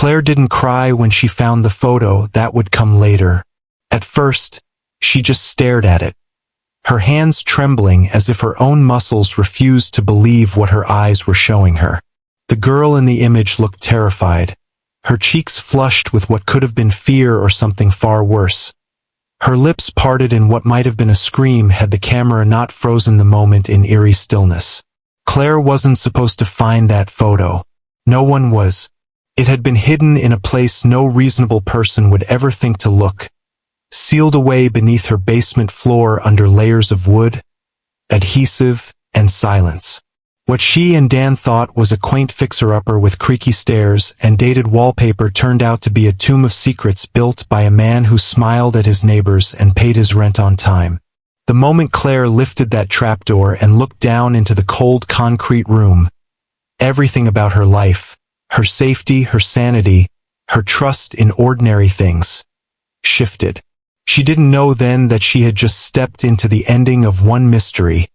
Claire didn't cry when she found the photo. That would come later. At first, she just stared at it, her hands trembling as if her own muscles refused to believe what her eyes were showing her. The girl in the image looked terrified, her cheeks flushed with what could have been fear or something far worse. Her lips parted in what might have been a scream had the camera not frozen the moment in eerie stillness. Claire wasn't supposed to find that photo. No one was. It had been hidden in a place no reasonable person would ever think to look, sealed away beneath her basement floor under layers of wood, adhesive, and silence. What she and Dan thought was a quaint fixer-upper with creaky stairs and dated wallpaper turned out to be a tomb of secrets built by a man who smiled at his neighbors and paid his rent on time. The moment Claire lifted that trapdoor and looked down into the cold concrete room, everything about her life, her safety, her sanity, her trust in ordinary things, shifted. She didn't know then that she had just stepped into the ending of one mystery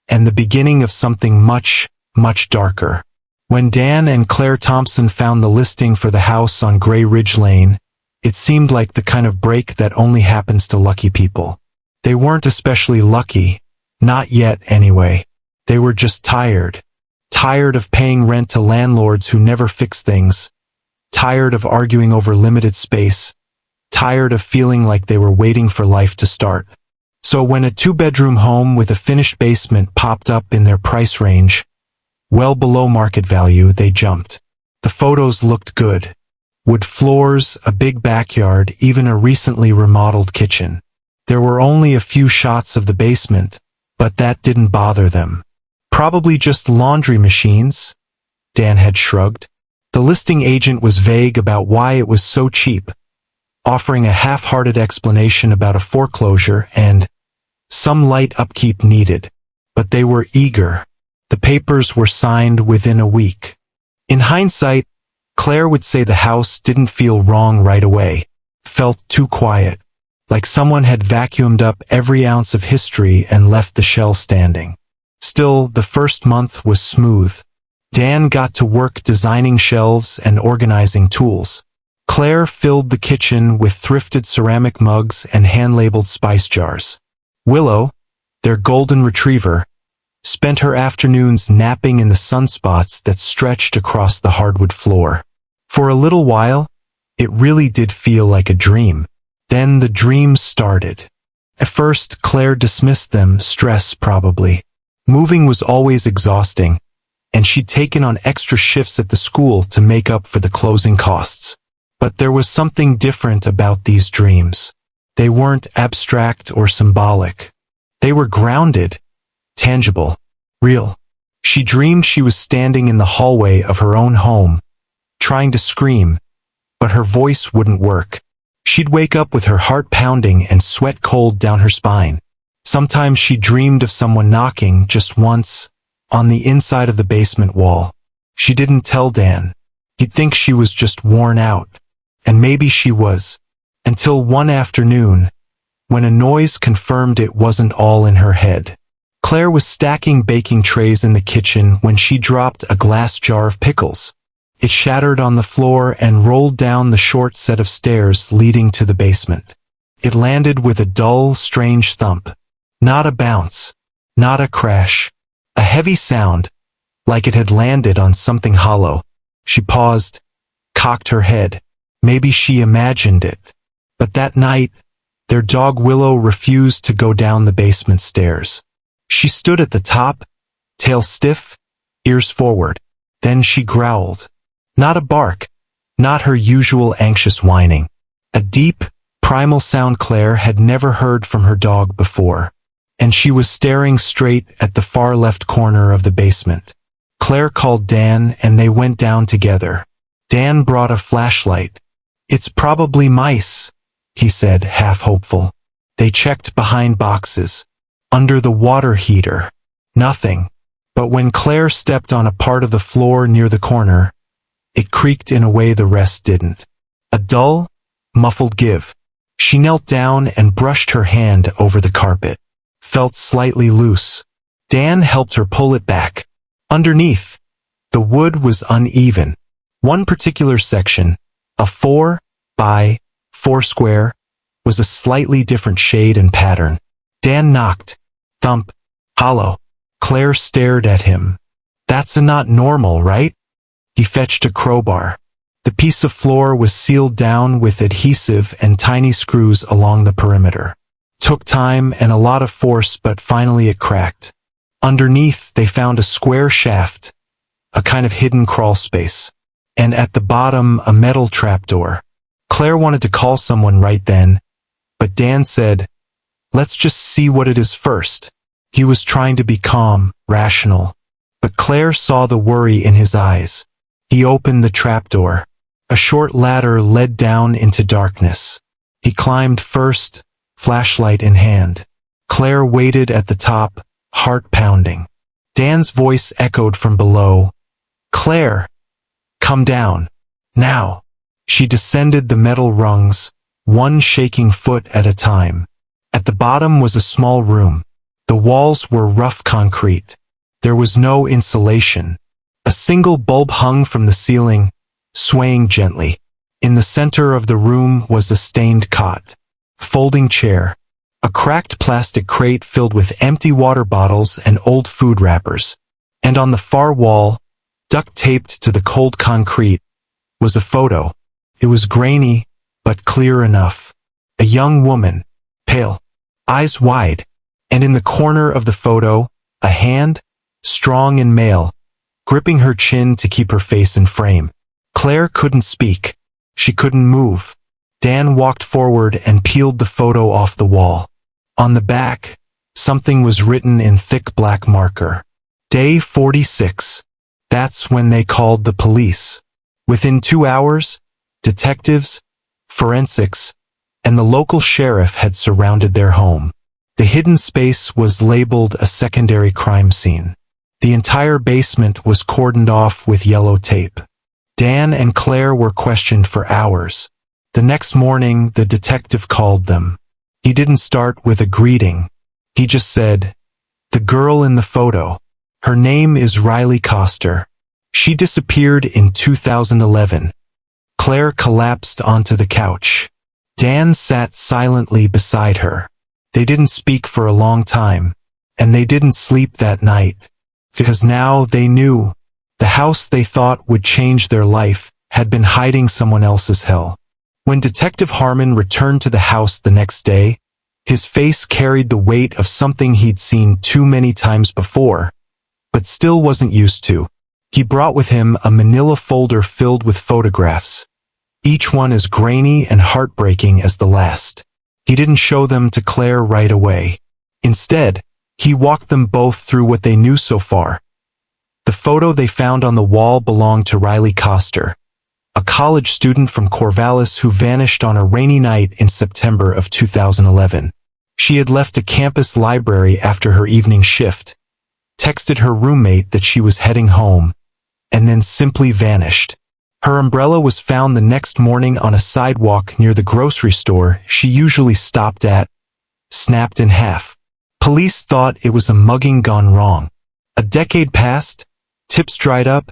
and the beginning of something much, much darker. When Dan and Claire Thompson found the listing for the house on Grey Ridge Lane, it seemed like the kind of break that only happens to lucky people. They weren't especially lucky, not yet anyway. They were just tired. Tired of paying rent to landlords who never fix things. Tired of arguing over limited space. Tired of feeling like they were waiting for life to start. So when a two-bedroom home with a finished basement popped up in their price range, well below market value, they jumped. The photos looked good. Wood floors, a big backyard, even a recently remodeled kitchen. There were only a few shots of the basement, but that didn't bother them. Probably just laundry machines, Dan had shrugged. The listing agent was vague about why it was so cheap, offering a half-hearted explanation about a foreclosure and some light upkeep needed. But they were eager. The papers were signed within a week. In hindsight, Claire would say the house didn't feel wrong right away. Felt too quiet. Like someone had vacuumed up every ounce of history and left the shell standing. Still, the first month was smooth. Dan got to work designing shelves and organizing tools. Claire filled the kitchen with thrifted ceramic mugs and hand-labeled spice jars. Willow, their golden retriever, spent her afternoons napping in the sunspots that stretched across the hardwood floor. For a little while, it really did feel like a dream. Then the dreams started. At first, Claire dismissed them, stress probably. Moving was always exhausting, and she'd taken on extra shifts at the school to make up for the closing costs. But there was something different about these dreams. They weren't abstract or symbolic. They were grounded, tangible, real. She dreamed she was standing in the hallway of her own home, trying to scream, but her voice wouldn't work. She'd wake up with her heart pounding and sweat cold down her spine. Sometimes she dreamed of someone knocking just once, on the inside of the basement wall. She didn't tell Dan. He'd think she was just worn out. And maybe she was. Until one afternoon, when a noise confirmed it wasn't all in her head. Claire was stacking baking trays in the kitchen when she dropped a glass jar of pickles. It shattered on the floor and rolled down the short set of stairs leading to the basement. It landed with a dull, strange thump. Not a bounce. Not a crash. A heavy sound, like it had landed on something hollow. She paused, cocked her head. Maybe she imagined it. But that night, their dog Willow refused to go down the basement stairs. She stood at the top, tail stiff, ears forward. Then she growled. Not a bark, not her usual anxious whining. A deep, primal sound Claire had never heard from her dog before. And she was staring straight at the far left corner of the basement. Claire called Dan and they went down together. Dan brought a flashlight. "It's probably mice," he said, half hopeful. They checked behind boxes, under the water heater. Nothing. But when Claire stepped on a part of the floor near the corner, it creaked in a way the rest didn't. A dull, muffled give. She knelt down and brushed her hand over the carpet. Felt slightly loose. Dan helped her pull it back. Underneath, the wood was uneven. One particular section, A 4 by 4 square was a slightly different shade and pattern. Dan knocked. Thump. Hollow. Claire stared at him. That's not normal, right? He fetched a crowbar. The piece of floor was sealed down with adhesive and tiny screws along the perimeter. Took time and a lot of force, but finally it cracked. Underneath, they found a square shaft, a kind of hidden crawl space, and at the bottom, a metal trapdoor. Claire wanted to call someone right then, but Dan said, "Let's just see what it is first." He was trying to be calm, rational, but Claire saw the worry in his eyes. He opened the trapdoor. A short ladder led down into darkness. He climbed first, flashlight in hand. Claire waited at the top, heart pounding. Dan's voice echoed from below. "Claire, come down. Now." She descended the metal rungs, one shaking foot at a time. At the bottom was a small room. The walls were rough concrete. There was no insulation. A single bulb hung from the ceiling, swaying gently. In the center of the room was a stained cot, folding chair, a cracked plastic crate filled with empty water bottles and old food wrappers. And on the far wall, duct-taped to the cold concrete, was a photo. It was grainy, but clear enough. A young woman, pale, eyes wide, and in the corner of the photo, a hand, strong and male, gripping her chin to keep her face in frame. Claire couldn't speak. She couldn't move. Dan walked forward and peeled the photo off the wall. On the back, something was written in thick black marker. Day 46. That's when they called the police. Within 2 hours, detectives, forensics, and the local sheriff had surrounded their home. The hidden space was labeled a secondary crime scene. The entire basement was cordoned off with yellow tape. Dan and Claire were questioned for hours. The next morning, the detective called them. He didn't start with a greeting. He just said, "The girl in the photo. Her name is Riley Coster. She disappeared in 2011. Claire collapsed onto the couch. Dan sat silently beside her. They didn't speak for a long time, and they didn't sleep that night, because now they knew the house they thought would change their life had been hiding someone else's hell. When Detective Harmon returned to the house the next day, his face carried the weight of something he'd seen too many times before, but still wasn't used to. He brought with him a manila folder filled with photographs, each one as grainy and heartbreaking as the last. He didn't show them to Claire right away. Instead, he walked them both through what they knew so far. The photo they found on the wall belonged to Riley Coster, a college student from Corvallis who vanished on a rainy night in September of 2011. She had left a campus library after her evening shift, texted her roommate that she was heading home, and then simply vanished. Her umbrella was found the next morning on a sidewalk near the grocery store she usually stopped at, snapped in half. Police thought it was a mugging gone wrong. A decade passed, tips dried up,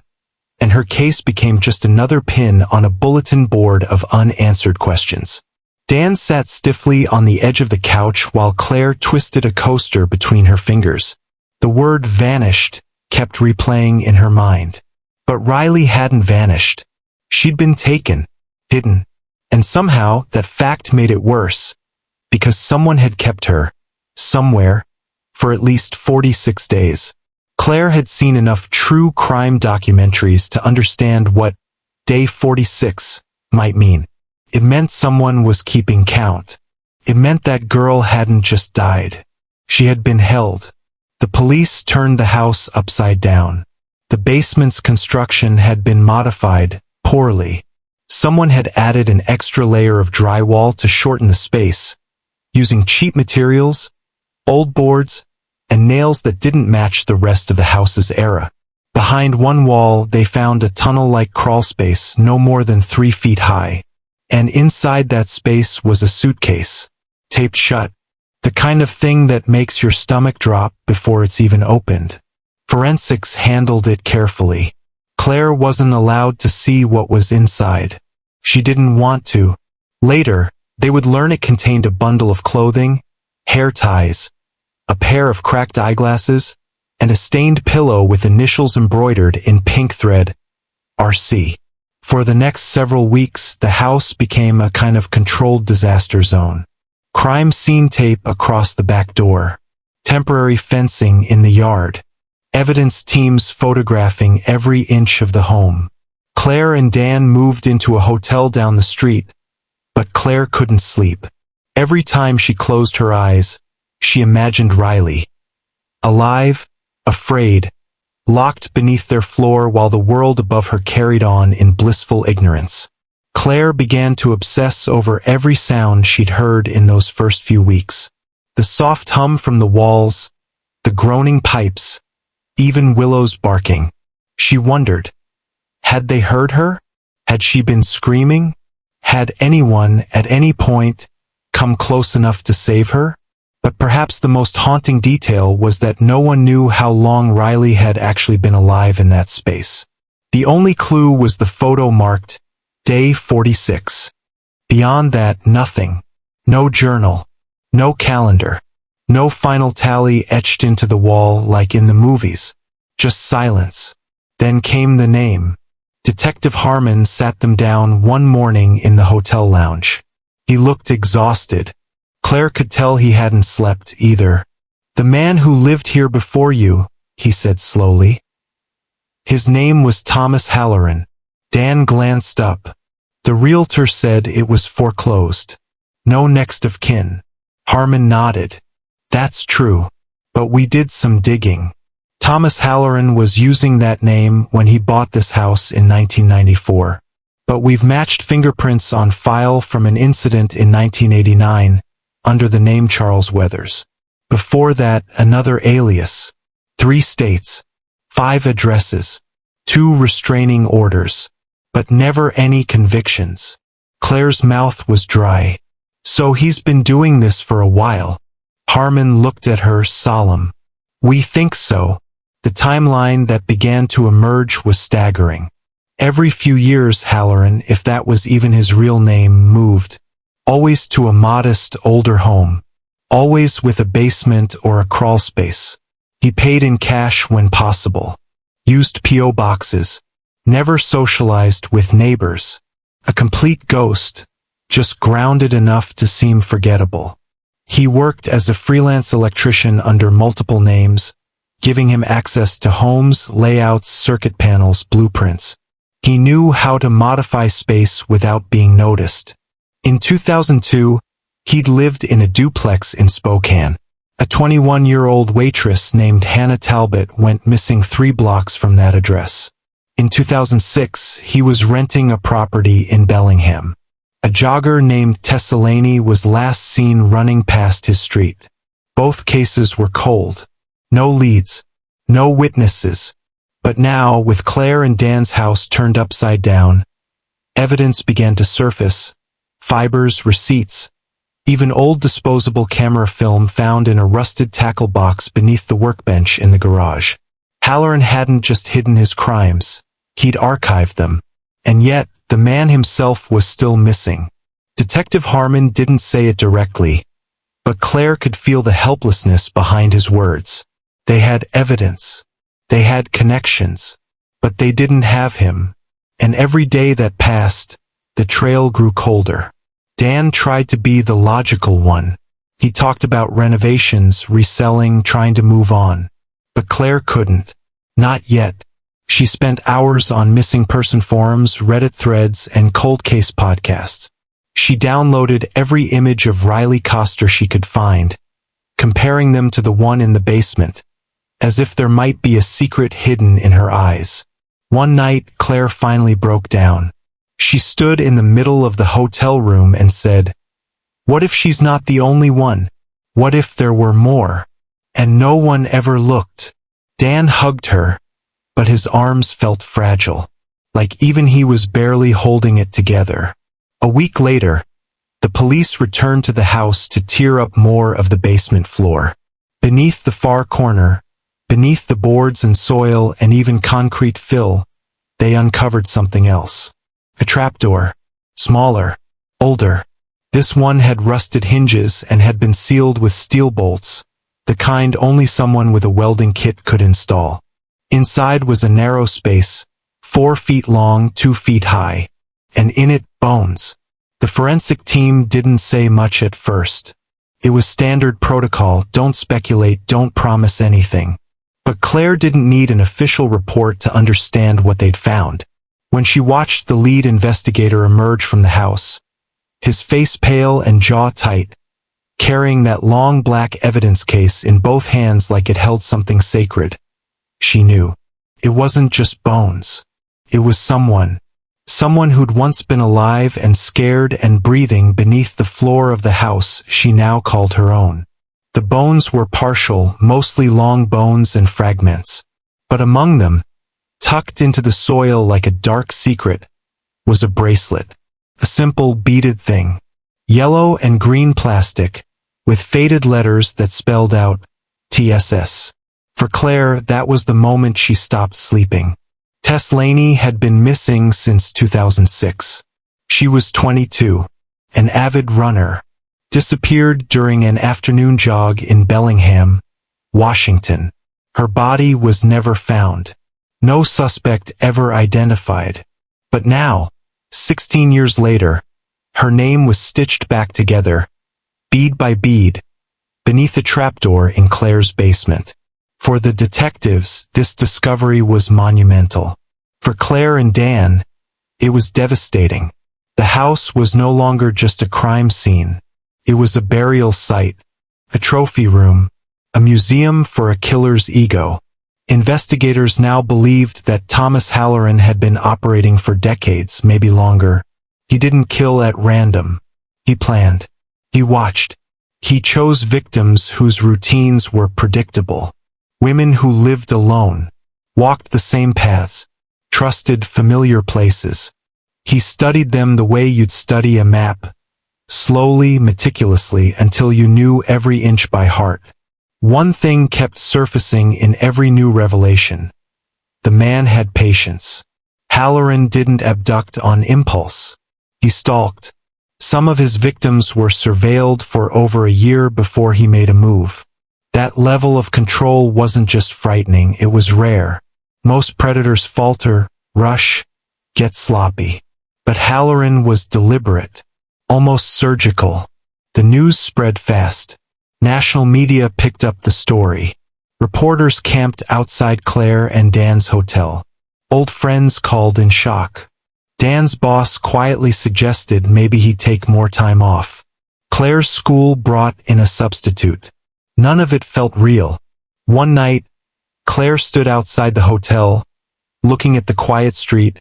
and her case became just another pin on a bulletin board of unanswered questions. Dan sat stiffly on the edge of the couch while Claire twisted a coaster between her fingers. The word vanished kept replaying in her mind. But Riley hadn't vanished. She'd been taken, hidden, and somehow that fact made it worse, because someone had kept her, somewhere, for at least 46 days. Claire had seen enough true crime documentaries to understand what Day 46 might mean. It meant someone was keeping count. It meant that girl hadn't just died. She had been held. The police turned the house upside down. The basement's construction had been modified, poorly. Someone had added an extra layer of drywall to shorten the space, using cheap materials, old boards, and nails that didn't match the rest of the house's era. Behind one wall, they found a tunnel-like crawl space no more than 3 feet high. And inside that space was a suitcase, taped shut, the kind of thing that makes your stomach drop before it's even opened. Forensics handled it carefully. Claire wasn't allowed to see what was inside. She didn't want to. Later, they would learn it contained a bundle of clothing, hair ties, a pair of cracked eyeglasses, and a stained pillow with initials embroidered in pink thread, RC. For the next several weeks, the house became a kind of controlled disaster zone. Crime scene tape across the back door, temporary fencing in the yard, evidence teams photographing every inch of the home. Claire and Dan moved into a hotel down the street, but Claire couldn't sleep. Every time she closed her eyes, she imagined Riley. Alive, afraid, locked beneath their floor while the world above her carried on in blissful ignorance. Claire began to obsess over every sound she'd heard in those first few weeks. The soft hum from the walls, the groaning pipes, even Willow's barking. She wondered, had they heard her? Had she been screaming? Had anyone, at any point, come close enough to save her? But perhaps the most haunting detail was that no one knew how long Riley had actually been alive in that space. The only clue was the photo marked Day 46. Beyond that, nothing. No journal. No calendar. No final tally etched into the wall like in the movies. Just silence. Then came the name. Detective Harmon sat them down one morning in the hotel lounge. He looked exhausted. Claire could tell he hadn't slept either. "The man who lived here before you," he said slowly. His name was Thomas Halloran. Dan glanced up. The realtor said it was foreclosed. No next of kin. Harmon nodded. "That's true. But we did some digging. Thomas Halloran was using that name when he bought this house in 1994. But we've matched fingerprints on file from an incident in 1989, under the name Charles Weathers. Before that, another alias. 3 states. 5 addresses. 2 restraining orders. But never any convictions." Claire's mouth was dry. "So he's been doing this for a while." Harmon looked at her solemn. "We think so." The timeline that began to emerge was staggering. Every few years Halloran, if that was even his real name, moved. Always to a modest, older home. Always with a basement or a crawl space. He paid in cash when possible. Used P.O. boxes. Never socialized with neighbors. A complete ghost, just grounded enough to seem forgettable. He worked as a freelance electrician under multiple names, giving him access to homes, layouts, circuit panels, blueprints. He knew how to modify space without being noticed. In 2002, he'd lived in a duplex in Spokane. A 21-year-old waitress named Hannah Talbot went missing 3 blocks from that address. In 2006, he was renting a property in Bellingham. A jogger named Tessa Laney was last seen running past his street. Both cases were cold. No leads. No witnesses. But now, with Claire and Dan's house turned upside down, evidence began to surface. Fibers, receipts. Even old disposable camera film found in a rusted tackle box beneath the workbench in the garage. Halloran hadn't just hidden his crimes. He'd archived them. And yet, the man himself was still missing. Detective Harmon didn't say it directly, but Claire could feel the helplessness behind his words. They had evidence. They had connections. But they didn't have him. And every day that passed, the trail grew colder. Dan tried to be the logical one. He talked about renovations, reselling, trying to move on. But Claire couldn't. Not yet. She spent hours on missing person forums, Reddit threads, and cold case podcasts. She downloaded every image of Riley Coster she could find, comparing them to the one in the basement, as if there might be a secret hidden in her eyes. One night, Claire finally broke down. She stood in the middle of the hotel room and said, "What if she's not the only one? What if there were more? And no one ever looked?" Dan hugged her, but his arms felt fragile, like even he was barely holding it together. A week later, the police returned to the house to tear up more of the basement floor. Beneath the far corner, beneath the boards and soil and even concrete fill, they uncovered something else. A trapdoor. Smaller. Older. This one had rusted hinges and had been sealed with steel bolts, the kind only someone with a welding kit could install. Inside was a narrow space, 4 feet long, 2 feet high, and in it, bones. The forensic team didn't say much at first. It was standard protocol, don't speculate, don't promise anything. But Claire didn't need an official report to understand what they'd found. When she watched the lead investigator emerge from the house, his face pale and jaw tight, carrying that long black evidence case in both hands like it held something sacred, she knew. It wasn't just bones. It was someone who'd once been alive and scared and breathing beneath the floor of the house she now called her own. The bones were partial, mostly long bones and fragments. But among them, tucked into the soil like a dark secret, was a bracelet. A simple beaded thing. Yellow and green plastic, with faded letters that spelled out TSS. For Claire, that was the moment she stopped sleeping. Tess Laney had been missing since 2006. She was 22, an avid runner. Disappeared during an afternoon jog in Bellingham, Washington. Her body was never found. No suspect ever identified. But now, 16 years later, her name was stitched back together, bead by bead, beneath a trapdoor in Claire's basement. For the detectives, this discovery was monumental. For Claire and Dan, it was devastating. The house was no longer just a crime scene. It was a burial site, a trophy room, a museum for a killer's ego. Investigators now believed that Thomas Halloran had been operating for decades, maybe longer. He didn't kill at random. He planned. He watched. He chose victims whose routines were predictable. Women who lived alone, walked the same paths, trusted familiar places. He studied them the way you'd study a map, slowly, meticulously, until you knew every inch by heart. One thing kept surfacing in every new revelation. The man had patience. Halloran didn't abduct on impulse. He stalked. Some of his victims were surveilled for over a year before he made a move. That level of control wasn't just frightening, it was rare. Most predators falter, rush, get sloppy. But Halloran was deliberate, almost surgical. The news spread fast. National media picked up the story. Reporters camped outside Claire and Dan's hotel. Old friends called in shock. Dan's boss quietly suggested maybe he'd take more time off. Claire's school brought in a substitute. None of it felt real. One night, Claire stood outside the hotel, looking at the quiet street,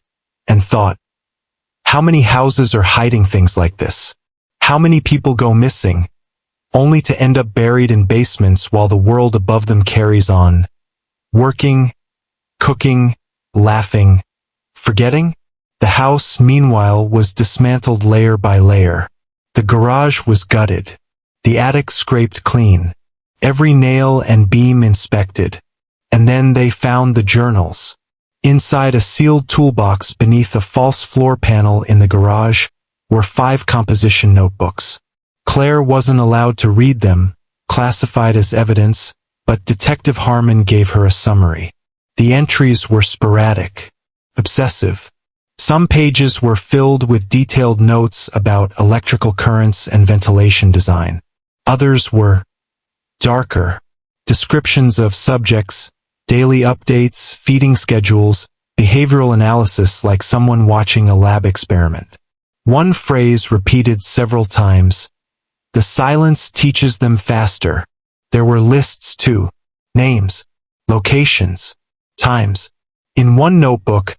and thought, how many houses are hiding things like this? How many people go missing, only to end up buried in basements while the world above them carries on? Working, cooking, laughing, forgetting? The house, meanwhile, was dismantled layer by layer. The garage was gutted. The attic scraped clean. Every nail and beam inspected. And then they found the journals. Inside a sealed toolbox beneath a false floor panel in the garage were 5 composition notebooks. Claire wasn't allowed to read them, classified as evidence, but Detective Harmon gave her a summary. The entries were sporadic, obsessive. Some pages were filled with detailed notes about electrical currents and ventilation design. Others were darker. Descriptions of subjects, daily updates, feeding schedules, behavioral analysis like someone watching a lab experiment. One phrase repeated several times. The silence teaches them faster. There were lists too. Names, locations, times. In one notebook,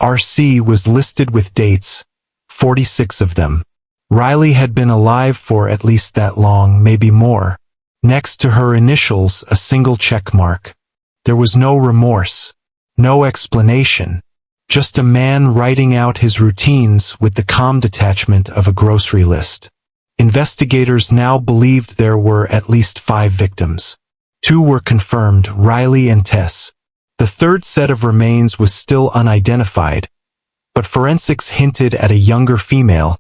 RC was listed with dates, 46 of them. Riley had been alive for at least that long, maybe more. Next to her initials, a single check mark. There was no remorse, no explanation, just a man writing out his routines with the calm detachment of a grocery list. Investigators now believed there were at least 5 victims. 2 were confirmed, Riley and Tess. The third set of remains was still unidentified, but forensics hinted at a younger female,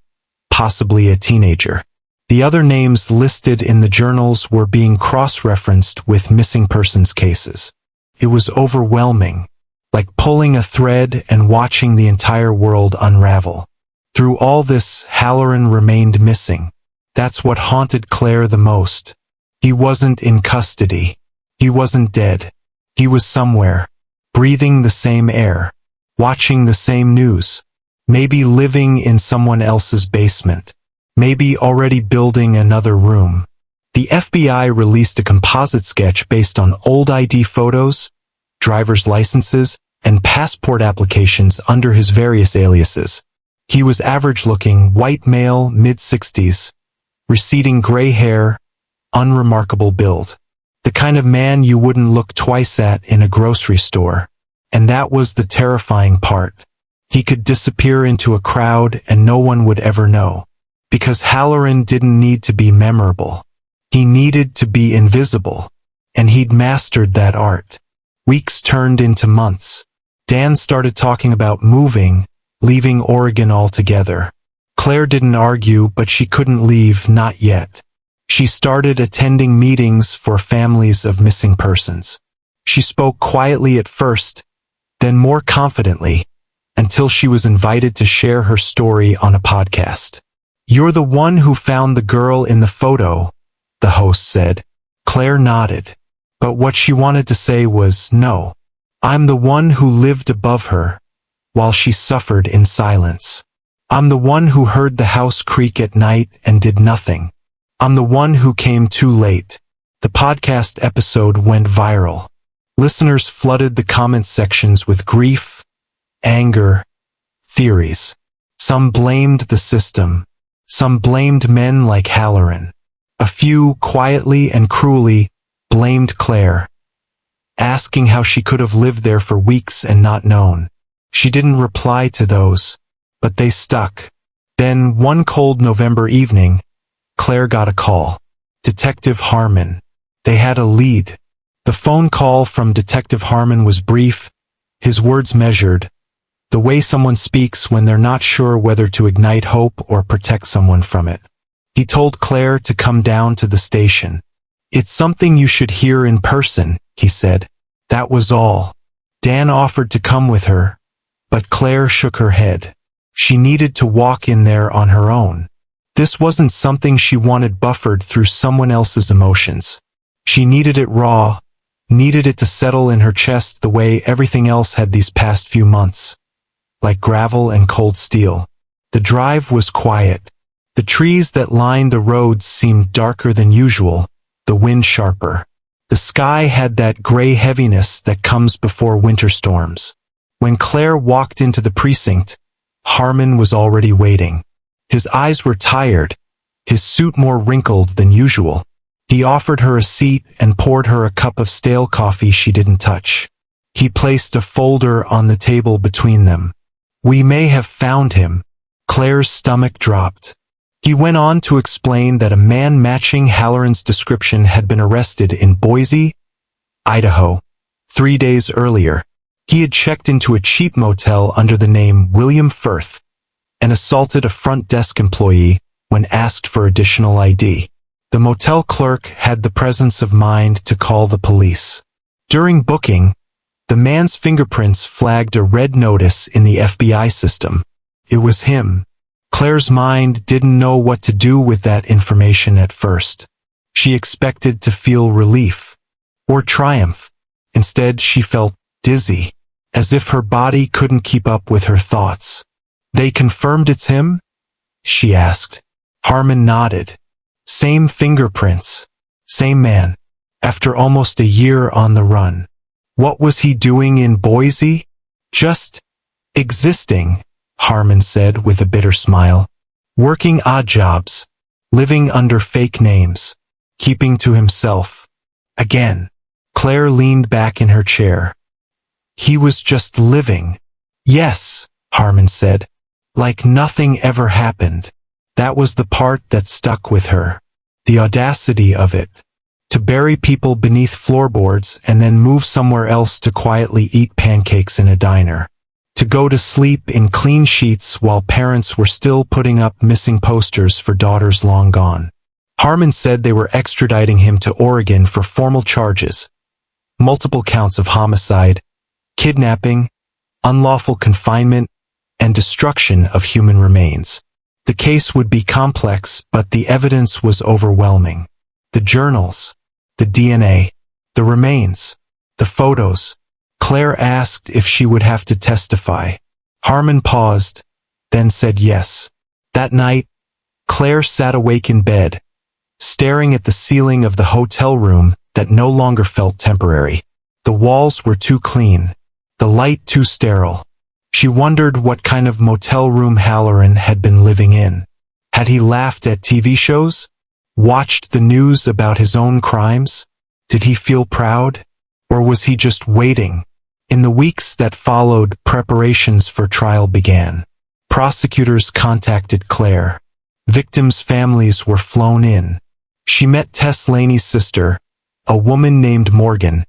possibly a teenager. The other names listed in the journals were being cross-referenced with missing persons cases. It was overwhelming, like pulling a thread and watching the entire world unravel. Through all this, Halloran remained missing. That's what haunted Claire the most. He wasn't in custody. He wasn't dead. He was somewhere, breathing the same air, watching the same news, maybe living in someone else's basement, maybe already building another room. The FBI released a composite sketch based on old ID photos, driver's licenses, and passport applications under his various aliases. He was average-looking, white male, mid-60s, receding gray hair, unremarkable build. The kind of man you wouldn't look twice at in a grocery store. And that was the terrifying part. He could disappear into a crowd and no one would ever know. Because Halloran didn't need to be memorable. He needed to be invisible. And he'd mastered that art. Weeks turned into months. Dan started talking about moving, leaving Oregon altogether. Claire didn't argue, but she couldn't leave, not yet. She started attending meetings for families of missing persons. She spoke quietly at first, then more confidently, until she was invited to share her story on a podcast. "You're the one who found the girl in the photo," the host said. Claire nodded, but what she wanted to say was, "No, I'm the one who lived above her, while she suffered in silence. I'm the one who heard the house creak at night and did nothing. I'm the one who came too late." The podcast episode went viral. Listeners flooded the comment sections with grief, anger, theories. Some blamed the system. Some blamed men like Halloran. A few, quietly and cruelly, blamed Claire, asking how she could have lived there for weeks and not known. She didn't reply to those, but they stuck. Then, one cold November evening, Claire got a call. Detective Harmon. They had a lead. The phone call from Detective Harmon was brief, his words measured, the way someone speaks when they're not sure whether to ignite hope or protect someone from it. He told Claire to come down to the station. "It's something you should hear in person," he said. That was all. Dan offered to come with her, but Claire shook her head. She needed to walk in there on her own. This wasn't something she wanted buffered through someone else's emotions. She needed it raw, needed it to settle in her chest the way everything else had these past few months. Like gravel and cold steel. The drive was quiet. The trees that lined the roads seemed darker than usual, the wind sharper. The sky had that gray heaviness that comes before winter storms. When Claire walked into the precinct, Harmon was already waiting. His eyes were tired, his suit more wrinkled than usual. He offered her a seat and poured her a cup of stale coffee she didn't touch. He placed a folder on the table between them. "We may have found him." Claire's stomach dropped. He went on to explain that a man matching Halloran's description had been arrested in Boise, Idaho, 3 days earlier. He had checked into a cheap motel under the name William Firth and assaulted a front desk employee when asked for additional ID. The motel clerk had the presence of mind to call the police. During booking, the man's fingerprints flagged a red notice in the FBI system. It was him. Claire's mind didn't know what to do with that information at first. She expected to feel relief or triumph. Instead, she felt dizzy, as if her body couldn't keep up with her thoughts. "They confirmed it's him?" she asked. Harmon nodded. Same fingerprints. Same man. After almost a year on the run. What was he doing in Boise? Just existing, Harmon said with a bitter smile. Working odd jobs. Living under fake names. Keeping to himself. Again. Claire leaned back in her chair. He was just living. Yes, Harmon said. Like nothing ever happened. That was the part that stuck with her. The audacity of it. To bury people beneath floorboards and then move somewhere else to quietly eat pancakes in a diner. to go to sleep in clean sheets while parents were still putting up missing posters for daughters long gone. Harmon said they were extraditing him to Oregon for formal charges, multiple counts of homicide, kidnapping, unlawful confinement, and destruction of human remains. The case would be complex, but the evidence was overwhelming. The journals, the DNA, the remains, the photos. Claire asked if she would have to testify. Harmon paused, then said yes. That night, Claire sat awake in bed, staring at the ceiling of the hotel room that no longer felt temporary. The walls were too clean, the light too sterile. She wondered what kind of motel room Halloran had been living in. Had he laughed at TV shows? Watched the news about his own crimes? Did he feel proud? Or was he just waiting? In the weeks that followed, preparations for trial began. Prosecutors contacted Claire. Victims' families were flown in. She met Tess Laney's sister, a woman named Morgan,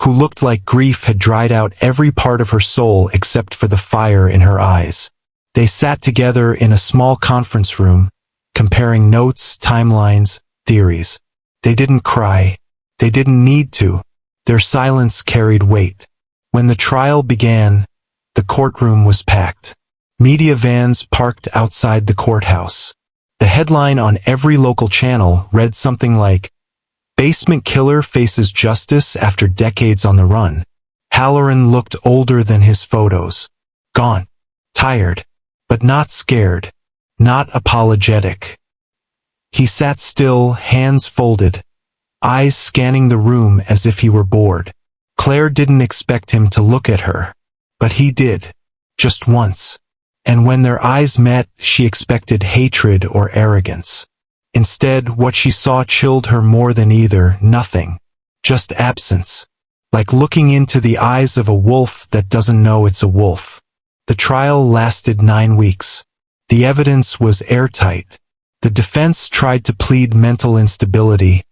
who looked like grief had dried out every part of her soul except for the fire in her eyes. They sat together in a small conference room, comparing notes, timelines, theories. They didn't cry. They didn't need to. Their silence carried weight. When the trial began, the courtroom was packed. Media vans parked outside the courthouse. The headline on every local channel read something like, "Basement killer faces justice after decades on the run." Halloran looked older than his photos. Gaunt, tired, but not scared, not apologetic. He sat still, hands folded, eyes scanning the room as if he were bored. Claire didn't expect him to look at her, but he did, just once. And when their eyes met, she expected hatred or arrogance. Instead, what she saw chilled her more than either, nothing, just absence, like looking into the eyes of a wolf that doesn't know it's a wolf. The trial lasted 9 weeks. The evidence was airtight. The defense tried to plead mental instability,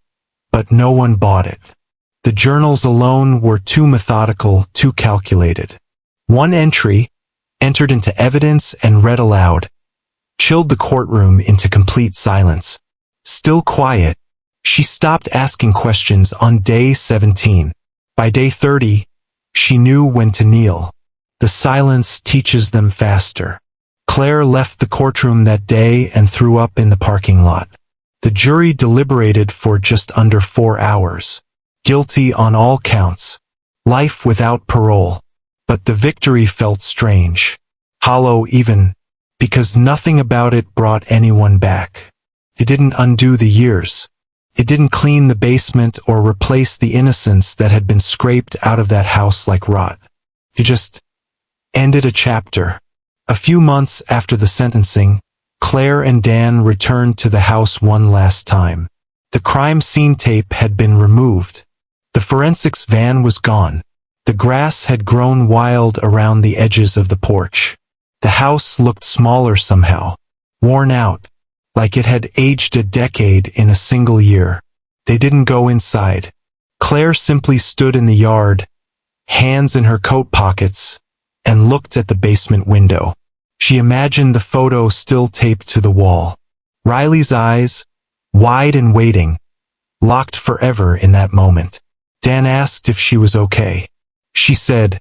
but no one bought it. The journals alone were too methodical, too calculated. One entry, entered into evidence and read aloud, chilled the courtroom into complete silence. Still quiet, she stopped asking questions on day 17. By day 30, she knew when to kneel. The silence teaches them faster. Claire left the courtroom that day and threw up in the parking lot. The jury deliberated for just under 4 hours. Guilty on all counts. Life without parole. But the victory felt strange. Hollow even, because nothing about it brought anyone back. It didn't undo the years. It didn't clean the basement or replace the innocence that had been scraped out of that house like rot. It just ended a chapter. A few months after the sentencing, Claire and Dan returned to the house one last time. The crime scene tape had been removed. The forensics van was gone. The grass had grown wild around the edges of the porch. The house looked smaller somehow, worn out, like it had aged a decade in a single year. They didn't go inside. Claire simply stood in the yard, hands in her coat pockets, and looked at the basement window. She imagined the photo still taped to the wall. Riley's eyes, wide and waiting, locked forever in that moment. Dan asked if she was okay. She said,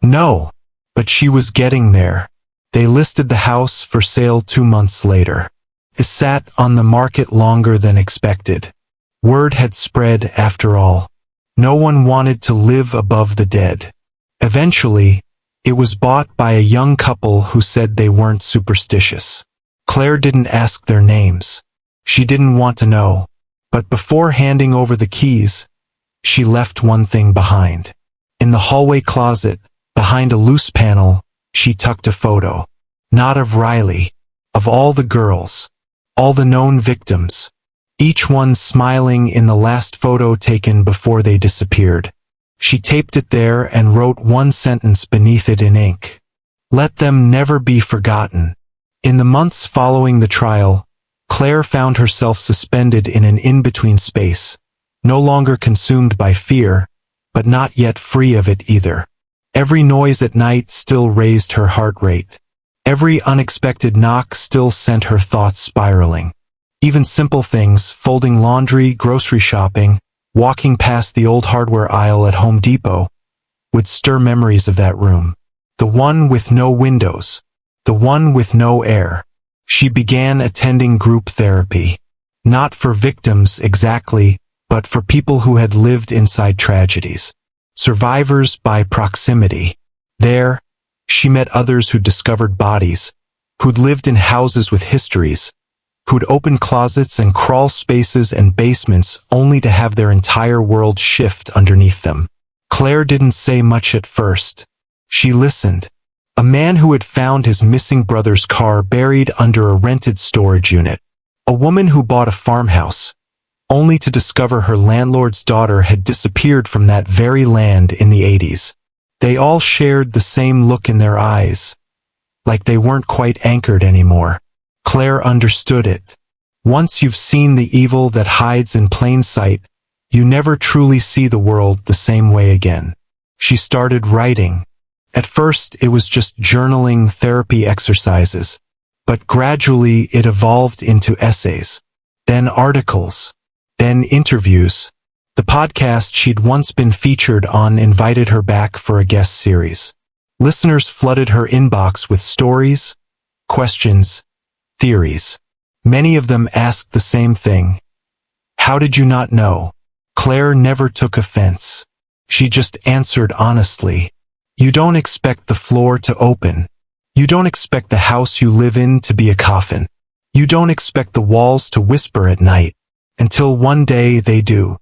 no, but she was getting there. They listed the house for sale 2 months later. It sat on the market longer than expected. Word had spread after all. No one wanted to live above the dead. Eventually, it was bought by a young couple who said they weren't superstitious. Claire didn't ask their names. She didn't want to know. But before handing over the keys, she left one thing behind. In the hallway closet, behind a loose panel, she tucked a photo. Not of Riley, of all the girls, all the known victims, each one smiling in the last photo taken before they disappeared. She taped it there and wrote one sentence beneath it in ink. Let them never be forgotten. In the months following the trial, Claire found herself suspended in an in-between space, no longer consumed by fear, but not yet free of it either. Every noise at night still raised her heart rate. Every unexpected knock still sent her thoughts spiraling. Even simple things, folding laundry, grocery shopping, walking past the old hardware aisle at Home Depot, would stir memories of that room. The one with no windows. The one with no air. She began attending group therapy. Not for victims exactly, but for people who had lived inside tragedies. Survivors by proximity. There, she met others who'd discovered bodies, who'd lived in houses with histories, who'd open closets and crawl spaces and basements only to have their entire world shift underneath them. Claire didn't say much at first. She listened. A man who had found his missing brother's car buried under a rented storage unit. A woman who bought a farmhouse, only to discover her landlord's daughter had disappeared from that very land in the 80s. They all shared the same look in their eyes, like they weren't quite anchored anymore. Claire understood it. Once you've seen the evil that hides in plain sight, you never truly see the world the same way again. She started writing. At first, it was just journaling, therapy exercises, but gradually it evolved into essays, then articles, then interviews. The podcast she'd once been featured on invited her back for a guest series. Listeners flooded her inbox with stories, questions, theories. Many of them asked the same thing. How did you not know? Claire never took offense. She just answered honestly. You don't expect the floor to open. You don't expect the house you live in to be a coffin. You don't expect the walls to whisper at night. Until one day they do.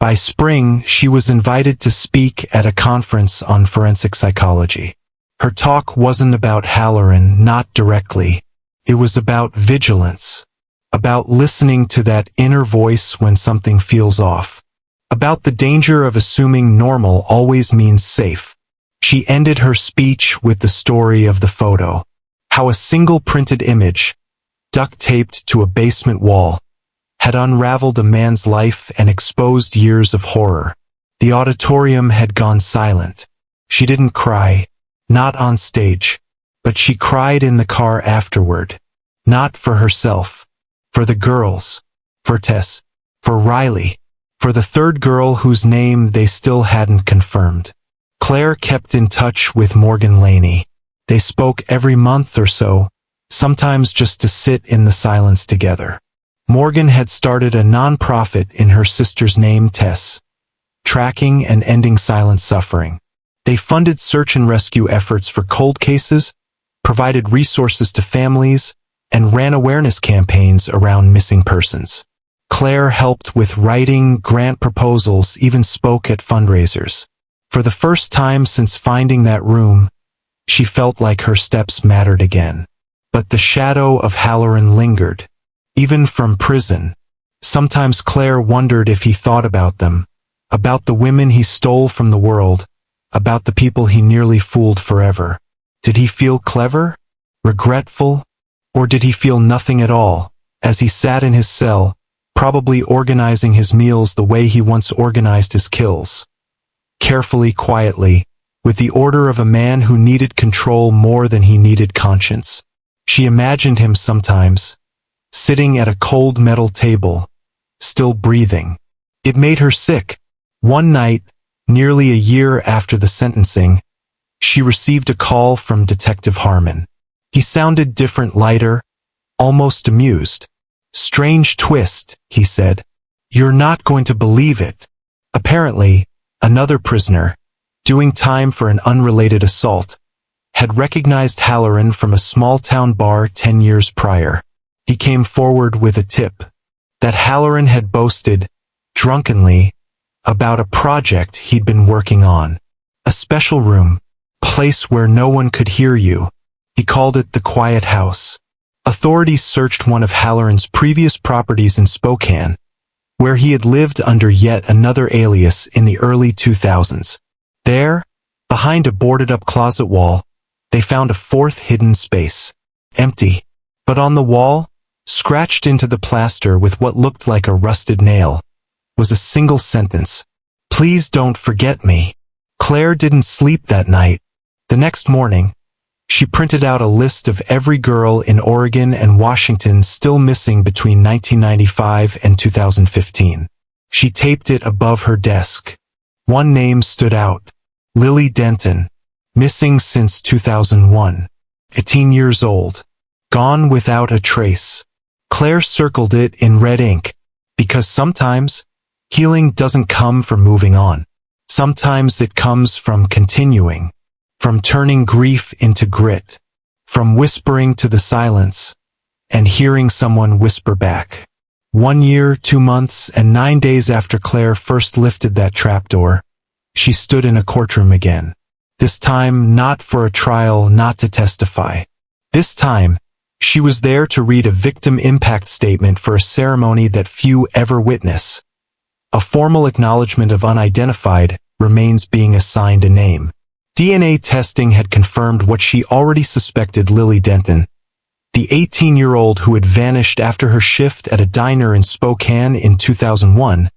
By spring, she was invited to speak at a conference on forensic psychology. Her talk wasn't about Halloran, not directly. It was about vigilance. About listening to that inner voice when something feels off. About the danger of assuming normal always means safe. She ended her speech with the story of the photo. How a single printed image, duct-taped to a basement wall, had unraveled a man's life and exposed years of horror. The auditorium had gone silent. She didn't cry, not on stage, but she cried in the car afterward. Not for herself, for the girls, for Tess, for Riley, for the third girl whose name they still hadn't confirmed. Claire kept in touch with Morgan Laney. They spoke every month or so, sometimes just to sit in the silence together. Morgan had started a nonprofit in her sister's name, Tess, tracking and ending silent suffering. They funded search and rescue efforts for cold cases, provided resources to families, and ran awareness campaigns around missing persons. Claire helped with writing, grant proposals, even spoke at fundraisers. For the first time since finding that room, she felt like her steps mattered again. But the shadow of Halloran lingered. Even from prison. Sometimes Claire wondered if he thought about them, about the women he stole from the world, about the people he nearly fooled forever. Did he feel clever, regretful, or did he feel nothing at all, as he sat in his cell, probably organizing his meals the way he once organized his kills? Carefully, quietly, with the order of a man who needed control more than he needed conscience. She imagined him sometimes, sitting at a cold metal table, still breathing. It made her sick. One night, nearly a year after the sentencing, she received a call from Detective Harmon. He sounded different, lighter, almost amused. Strange twist, he said. You're not going to believe it. Apparently, another prisoner, doing time for an unrelated assault, had recognized Halloran from a small-town bar 10 years prior. He came forward with a tip that Halloran had boasted, drunkenly, about a project he'd been working on. A special room, place where no one could hear you. He called it the Quiet House. Authorities searched one of Halloran's previous properties in Spokane, where he had lived under yet another alias in the early 2000s. There, behind a boarded-up closet wall, they found a fourth hidden space. Empty. But on the wall, scratched into the plaster with what looked like a rusted nail, was a single sentence. Please don't forget me. Claire didn't sleep that night. The next morning, she printed out a list of every girl in Oregon and Washington still missing between 1995 and 2015. She taped it above her desk. One name stood out. Lily Denton, missing since 2001. 18 years old. Gone without a trace. Claire circled it in red ink, because sometimes healing doesn't come from moving on. Sometimes it comes from continuing, from turning grief into grit, from whispering to the silence, and hearing someone whisper back. 1 year, 2 months, and 9 days after Claire first lifted that trapdoor, she stood in a courtroom again. This time not for a trial, not to testify. This time, she was there to read a victim impact statement for a ceremony that few ever witness. A formal acknowledgement of unidentified remains being assigned a name. DNA testing had confirmed what she already suspected. Lily Denton, the 18-year-old who had vanished after her shift at a diner in Spokane in 2001,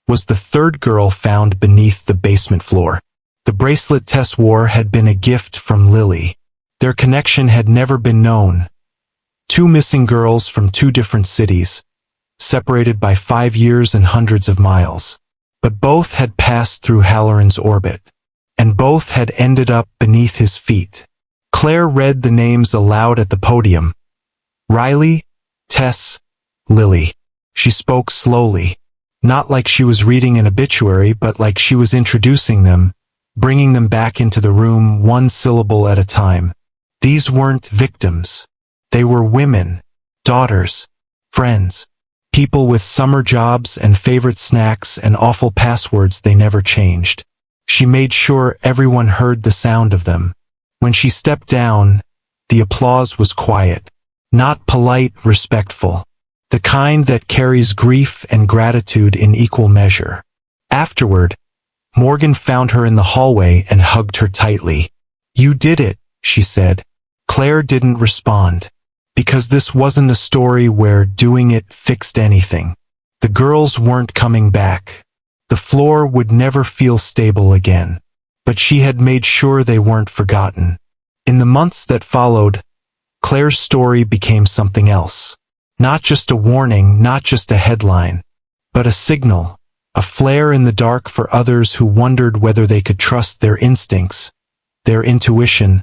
was the third girl found beneath the basement floor. The bracelet Tess wore had been a gift from Lily. Their connection had never been known. 2 missing girls from 2 different cities, separated by 5 years and hundreds of miles. But both had passed through Halloran's orbit, and both had ended up beneath his feet. Claire read the names aloud at the podium. Riley, Tess, Lily. She spoke slowly, not like she was reading an obituary, but like she was introducing them, bringing them back into the room 1 syllable at a time. These weren't victims. They were women, daughters, friends, people with summer jobs and favorite snacks and awful passwords they never changed. She made sure everyone heard the sound of them. When she stepped down, the applause was quiet, not polite, respectful, the kind that carries grief and gratitude in equal measure. Afterward, Morgan found her in the hallway and hugged her tightly. "You did it," she said. Claire didn't respond, because this wasn't a story where doing it fixed anything. The girls weren't coming back. The floor would never feel stable again. But she had made sure they weren't forgotten. In the months that followed, Claire's story became something else. Not just a warning, not just a headline, but a signal, a flare in the dark for others who wondered whether they could trust their instincts, their intuition,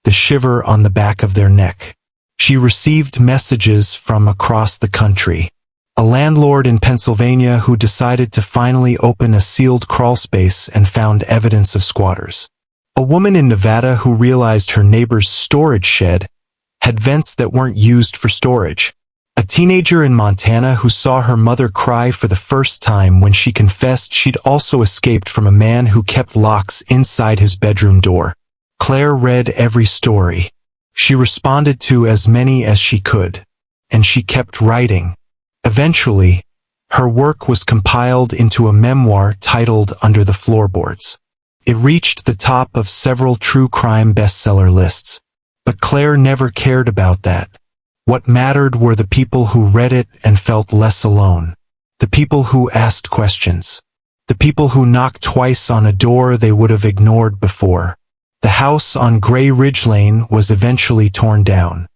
the shiver on the back of their neck. She received messages from across the country. A landlord in Pennsylvania who decided to finally open a sealed crawlspace and found evidence of squatters. A woman in Nevada who realized her neighbor's storage shed had vents that weren't used for storage. A teenager in Montana who saw her mother cry for the first time when she confessed she'd also escaped from a man who kept locks inside his bedroom door. Claire read every story. She responded to as many as she could, and she kept writing. Eventually, her work was compiled into a memoir titled Under the Floorboards. It reached the top of several true crime bestseller lists. But Claire never cared about that. What mattered were the people who read it and felt less alone. The people who asked questions. The people who knocked twice on a door they would have ignored before. The house on Gray Ridge Lane was eventually torn down.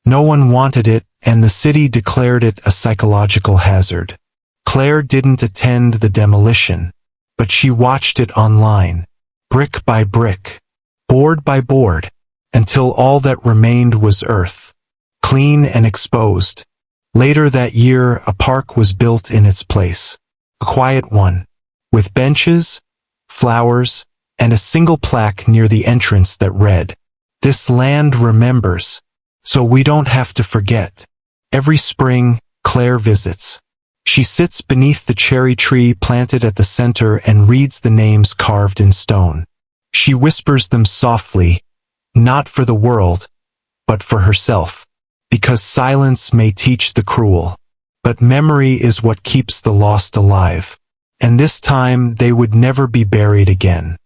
No one wanted it, and the city declared it a psychological hazard. Claire didn't attend the demolition, but she watched it online, brick by brick, board by board, until all that remained was earth, clean and exposed. Later that year, a park was built in its place, a quiet one, with benches, flowers, and a single plaque near the entrance that read, "This land remembers, so we don't have to forget." Every spring, Claire visits. She sits beneath the cherry tree planted at the center and reads the names carved in stone. She whispers them softly, not for the world, but for herself, because silence may teach the cruel, but memory is what keeps the lost alive. And this time they would never be buried again.